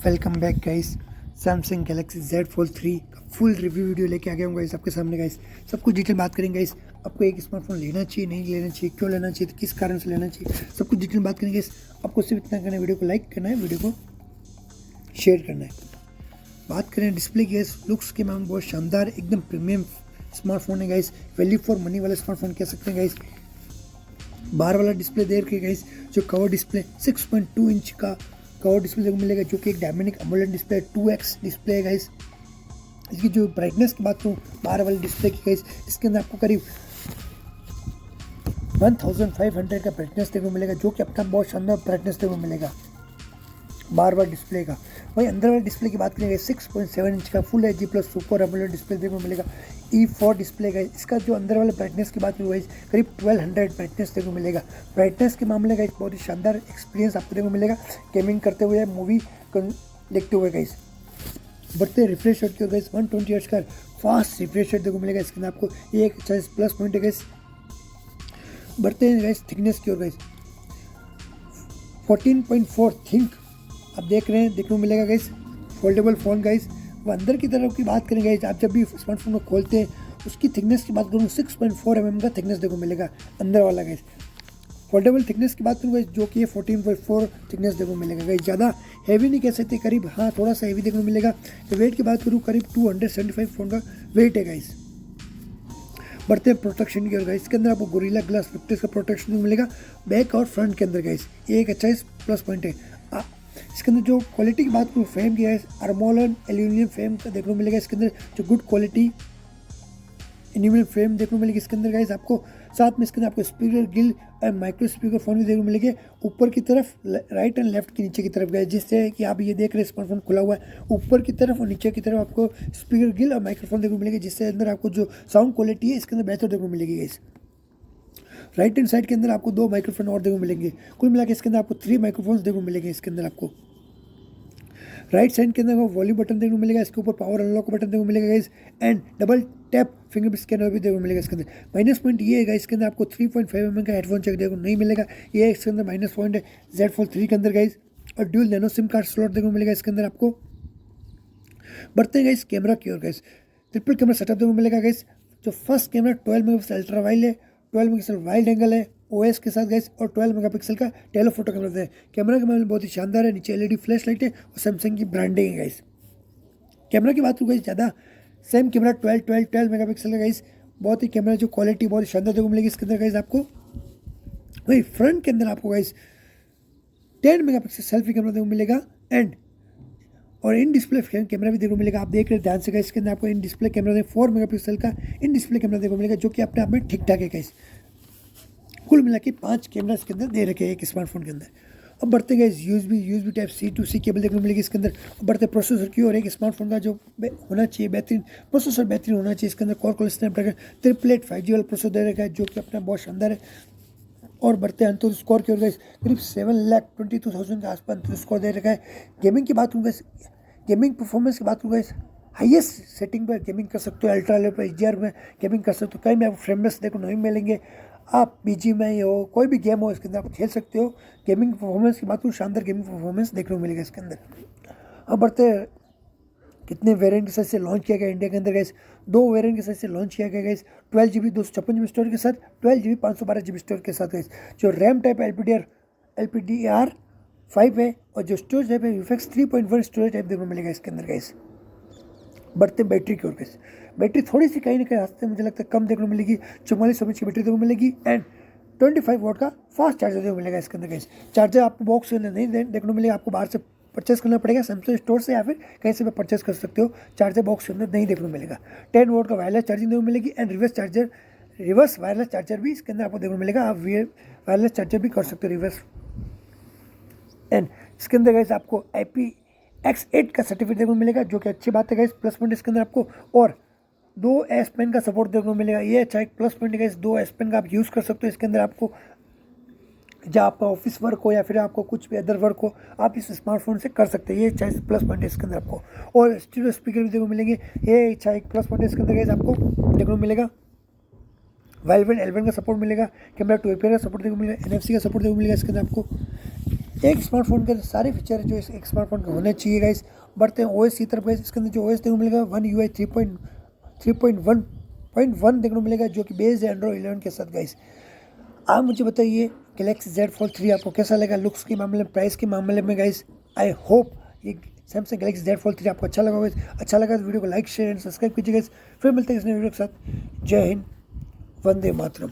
Welcome back guys. Samsung Galaxy Z Fold 3 का full review video लेके आ गया हूँ गाइस आपके सामने गाइस। सब कुछ डिटेल बात करेंगे गाइस। आपको एक स्मार्टफोन लेना चाहिए, नहीं लेना चाहिए, क्यों लेना चाहिए, किस कारण से लेना चाहिए, सब कुछ डिटेल बात करेंगे गाइस। आपको सिर्फ इतना करना है, वीडियो को लाइक करना है, वीडियो को शेयर करना है। बात करें डिस्प्ले की गाइस, लुक्स के मामले बहुत शानदार, एकदम प्रीमियम स्मार्टफोन है गाइस। वैल्यू फॉर मनी वाला स्मार्टफोन कह सकते हैं गाइस। 12 वाला डिस्प्ले दे रखे गाइस, जो कवर डिस्प्ले 6.2 इंच का कवर डिस्प्ले देखने को मिलेगा, जो कि एक डायमेंडिक अमोलेड डिस्प्ले 2x डिस्प्ले है गाइस। इसकी जो ब्राइटनेस की बात करूँ 12 वाले डिस्प्ले की गाइस, इसके अंदर आपको करीब 1500 का ब्राइटनेस देखने को मिलेगा, जो कि अपना बहुत शानदार ब्राइटनेस देखने को मिलेगा 12 वाला डिस्प्ले का। वही अंदर वाले डिस्प्ले की बात करेंगे 6.7 इंच का full H D plus super AMOLED display देखने को मिलेगा। E4 डिस्प्ले का इसका जो अंदर वाले ब्राइटनेस की बात करूँ करीब 1200 ब्राइटनेस देखने को मिलेगा। ब्राइटनेस के मामले का एक बहुत ही शानदार एक्सपीरियंस आपको देखने को मिलेगा गेमिंग करते हुए, मूवी देखते हुए गाइस। बढ़ते रिफ्रेश रेट की गाइस 120 हर्ट्ज का फास्ट रिफ्रेश रेट देखने को मिलेगा। इसके अंदर आपको एक प्लस पॉइंट है गाइस। बढ़ते हैं गाइस थिकनेस की ओर गाइस, 14.4 थिंक आप देख रहे हैं देखने को मिलेगा गाइस। Foldable phone guys. वो अंदर की तरफ की बात करें गाइस, आप जब भी स्मार्टफोन को खोलते हैं उसकी थिकनेस की बात करूँ 6.4 mm का थिकनेस देखने को मिलेगा अंदर वाला गाइस। फोल्डेबल थिकनेस की बात करूँ गाइस, जो कि 14.4 थिकनेस देखने को मिलेगा गाइस। ज़्यादा हैवी नहीं कह सकते, करीब हाँ थोड़ा सा हैवी देखने को मिलेगा। वेट की बात करूँ करीब 275 फोन का वेट है गाइस। बढ़ते हैं प्रोटेक्शन की ओर गाइस, इसके अंदर आपको गोरिल्ला ग्लास 50 का प्रोटेक्शन मिलेगा बैक और फ्रंट के अंदर गाइस। ये एक अच्छा प्लस पॉइंट है। इसके अंदर जो क्वालिटी की बात करूँ फ्रेम की है, आर्मोलन एल्यूमिनियम फ्रेम का देखने को मिलेगा। इसके अंदर जो गुड क्वालिटी एल्यूमिनियम फ्रेम देखने को मिलेगी इसके अंदर गाइस आपको। साथ में इसके अंदर आपको स्पीकर गिल और माइक्रो स्पीकर फोन भी देखने को मिलेंगे ऊपर की तरफ, राइट एंड लेफ्ट के नीचे की तरफ गाइस, जिससे कि आप ये देख रहे हैं स्मार्टफोन खुला हुआ है, ऊपर की तरफ और नीचे की तरफ आपको स्पीकर गिल और माइक्रोफोन देखने को मिलेंगे, जिससे अंदर आपको जो साउंड क्वालिटी है इसके अंदर बेहतर देखने को मिलेगी गाइस। राइट हैंड साइड के अंदर आपको 2 माइक्रोफोन और देखने को मिलेंगे। कुल मिला के इसके अंदर आपको 3 माइक्रोफोन देखने को मिलेंगे इसके अंदर आपको। राइट साइड के अंदर वॉल्यूम बटन देखने को मिलेगा, इसके ऊपर पावर अनलॉक बटन देखने को मिलेगा guys, and double tap fingerprint scanner भी देखने को मिलेगा इसके अंदर। माइनस पॉइंट ये है गाइस, इसके अंदर आपको 3.5 mm का हेडफोन जैक देखने को नहीं मिलेगा, ये इसके अंदर माइनस पॉइंट है Z Fold 3 के अंदर गाइस। और dual nano SIM card slot देखने को मिलेगा इसके अंदर आपको। बढ़ते हैं गाइस कैमरा की ओर गाइस, ट्रिपल कैमरा सेटअप देखने को मिलेगा गाइस। जो first camera 12 megapixel ultra wide है, 12 मेगापिक्सल वाइड एंगल है OS के साथ गाइस, और 12 मेगापिक्सल का टेलीफोटो कैमरा है। कैमरा के मामले बहुत ही शानदार है, नीचे LED फ्लैश लाइट है और सैमसंग की ब्रांडिंग है गाइस। कैमरा की बात करूँ गाइस, ज़्यादा सेम कैमरा 12 मेगापिक्सल का गाइस, बहुत ही कैमरा जो क्वालिटी बहुत ही शानदार देखने को मिलेगी इसके अंदर गाइस आपको। वही फ्रंट के अंदर आपको गाइस 10 मेगापिक्सल सेल्फी कैमरा देखने को मिलेगा, एंड और इन डिस्प्ले कैमरा भी देखने को मिलेगा। आप देख रहे हैं ध्यान से गाइस, इसके अंदर आपको इन डिस्प्ले कैमरा 4 मेगापिक्सल का इन डिस्प्ले कैमरा देखने को मिलेगा, जो कि अपने आप में ठीक ठाक है गाइस। कुल मिला के 5 कैमरा इसके अंदर दे रखे हैं एक स्मार्टफोन के अंदर। अब बढ़ते गए USB type C to C cable देखने को मिलेगी इसके अंदर। अब बढ़ते प्रोसेसर की और एक स्मार्टफोन का जो होना चाहिए बेहतरीन प्रोसेसर, बेहतरीन होना चाहिए इसके अंदर। Qualcomm स्नैपड्रैगन 888 वाला प्रोसेसर दे रखा है, जो कि अपना बहुत शानदार है। और बढ़ते हैं अंतुर स्कोर की ओर गए, करीब 7,22,000 के आसपास अंतुर स्कोर दे रखा है। गेमिंग की बात करूँ, गेमिंग परफॉर्मेंस की बात करूँ, हाईएस्ट सेटिंग पर गेमिंग कर सकते हो, अल्ट्रा लेवल पर HDR में गेमिंग कर सकते हो। कहीं में आपको फ्रेमलेस देखो नहीं मिलेंगे। आप BG में हो, कोई भी गेम हो, इसके अंदर आप खेल सकते हो। गेमिंग परफॉर्मेंस की बात करूँ, शानदार गेमिंग परफॉर्मेंस देखने को मिलेगा इसके अंदर। अब बढ़ते कितने वेरिएंट के साथ से लॉन्च किया गया इंडिया के अंदर गाइस, 2 वेरिएंट के साथ से लॉन्च किया गया गाइस, 12GB 256GB स्टोरेज के साथ, 12GB 512GB स्टोरेज के साथ गाइस। जो रैम टाइप LPDR5 है, और जो स्टोरेज टाइप है UFS 3.1 स्टोरेज टाइप देखने को मिलेगा इसके अंदर गाइस। बढ़ते बैटरी की ओर गाइस, बैटरी थोड़ी सी कहीं ना कहीं रास्ते मुझे लगता है कम देखने को मिलेगी, 44 mAh की बैटरी देखने को मिलेगी, एंड 25 वॉट का फास्ट चार्जर देखने को मिलेगा इसके अंदर गाइस। चार्जर आपको बॉक्स के अंदर नहीं देखने को मिलेगा, आपको बाहर से परचेस करना पड़ेगा सैमसंग स्टोर से, या फिर कहीं से भी परचेस कर सकते हो। चार्जर बॉक्स के अंदर नहीं देखने को मिलेगा। 10 वॉट का वायरलेस चार्जिंग देखने को मिलेगी, एंड रिवर्स वायरलेस चार्जर भी इसके अंदर आपको देखने को मिलेगा। आप वायरलेस चार्जर भी कर सकते हो रिवर्स। एंड इसके अंदर गाइस आपको IPX8 का सर्टिफिकेट देखने को मिलेगा, जो कि अच्छी बात है गाइस, प्लस पॉइंट इसके अंदर आपको। और 2 S पेन का सपोर्ट देखने को मिलेगा, ये अच्छा एक प्लस पॉइंट है गाइस। 2 S पेन का आप यूज़ कर सकते हो इसके अंदर आपको, जब आपका ऑफिस वर्क हो या फिर आपको कुछ भी अदर वर्क हो, आप इस स्मार्टफोन से कर सकते हैं। ये अच्छा प्लस पॉइंट है इसके अंदर आपको। और स्टीरियो स्पीकर भी देखने को मिलेंगे, ये अच्छा एक प्लस पॉइंट है इसके अंदर गाइस आपको देखने को मिलेगा। L1 का सपोर्ट मिलेगा, कैमरा 2 API का सपोर्ट देखने को मिलेगा, NFC का सपोर्ट देखने को मिलेगा इसके अंदर आपको। एक स्मार्टफोन के सारे फीचर जो एक स्मार्टफोन के होने चाहिए गाइस। बढ़ते हैं ओएस की तरफ गाइस। इसके अंदर जो ओएस देखने को मिलेगा वन UI 3.1 देखने को मिलेगा, जो कि बेस्ड है एंड्रॉइड 11 के साथ गाइस। आप मुझे बताइए गैलेक्सी Z Fold 3 आपको कैसा लगा, लुक्स के मामले में, प्राइस के मामले में गाइस। आई होप ये सैमसंग गैलेक्सी Z Fold 3 आपको अच्छा लगा होगा। अच्छा लगा तो वीडियो को लाइक शेयर एंड सब्सक्राइब कीजिए गाइस। फिर मिलते हैं इस नए वीडियो के साथ। जय हिंद, वंदे मातरम।